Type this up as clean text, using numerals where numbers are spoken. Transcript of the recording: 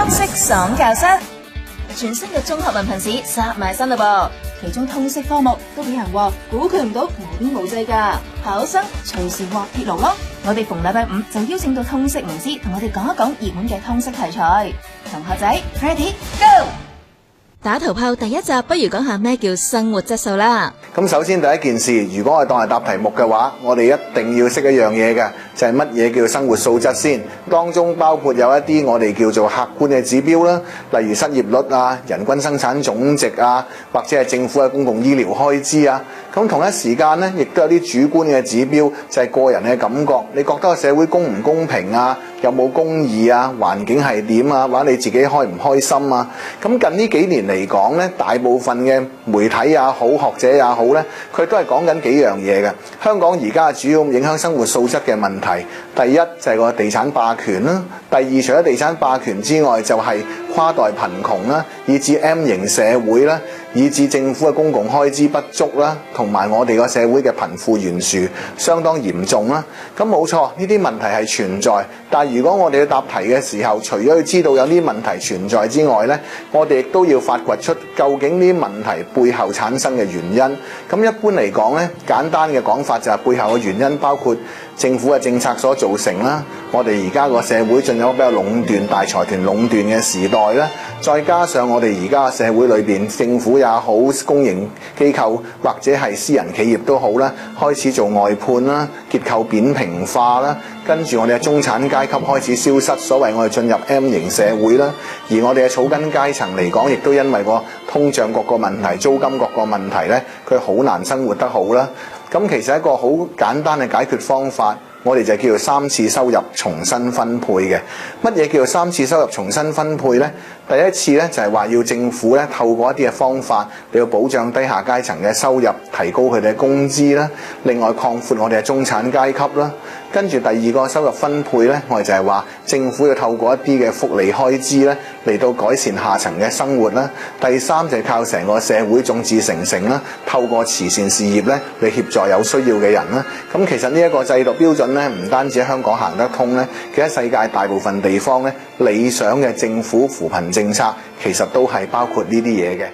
式爽教室，全新嘅綜合文憑試殺埋身嘞噃，其中通識科目都俾人話估佢唔到無邊無際㗎，考生隨時滑鐵盧咯。我哋逢禮拜五就邀請到通識名師同我哋講一講熱門嘅通識題材。同學仔 ，ready go！打頭炮第一集，不如講下咩叫生活質素啦。咁首先第一件事，如果我當係答題目嘅話，我哋一定要識一樣嘢嘅，就係乜嘢叫生活素質先。當中包括有一啲我哋叫做客觀嘅指標啦，例如失業率啊、人均生產總值啊，或者係政府嘅公共醫療開支啊。咁同一時間呢，亦都有啲主觀嘅指標，就係個人嘅感覺。你覺得個社會公唔公平啊？有冇公義啊？環境係點啊？或者你自己開唔開心啊？咁近呢幾年嚟講呢，大部分嘅媒體也好、學者也好呢，佢都係講緊幾樣嘢嘅。香港而家主要影響生活素質嘅問題，第一就係個地產霸權啦，第二除咗地產霸權之外，就係跨代貧窮啦，以至 M 型社會啦，以至政府嘅公共開支不足啦，同埋我哋個社會嘅貧富懸殊相當嚴重啦。咁冇錯，呢啲問題係存在，但係如果我哋去答題嘅時候，除咗要知道有啲問題存在之外呢，我哋亦都要發掘出究竟呢啲問題背後產生嘅原因。咁一般嚟講呢，簡單嘅講法就係背後嘅原因包括政府嘅政策所造成啦，我哋而家個社會進入比較壟斷、大財團壟斷嘅時代啦，再加上我哋而家社會裏邊政府也好、公營機構或者係私人企業都好啦，開始做外判啦，結構扁平化啦，跟住我哋嘅中產階級開始消失，所謂我哋進入 M 型社會啦，而我哋嘅草根階層嚟講，亦都因為個通脹各個問題、租金各個問題咧，佢好難生活得好啦。咁其實一個好簡單嘅解決方法，我哋就叫做3次收入重新分配嘅。乜嘢叫做3次收入重新分配呢？第一次呢，就係話要政府呢透過一啲嘅方法嚟到保障低下階層嘅收入，提高佢哋嘅工資啦。另外擴闊我哋嘅中產階級啦。跟住第二個收入分配呢，我哋就係話政府要透過一啲嘅福利開支呢嚟到改善下層嘅生活啦。第三就係靠成個社會眾志成城啦，透過慈善事業呢嚟協助有需要嘅人啦。咁其實呢一個制度標準呢，唔單止喺香港行得通呢，其實世界大部分地方呢，理想嘅政府扶貧政策其實都係包括呢啲嘢嘅。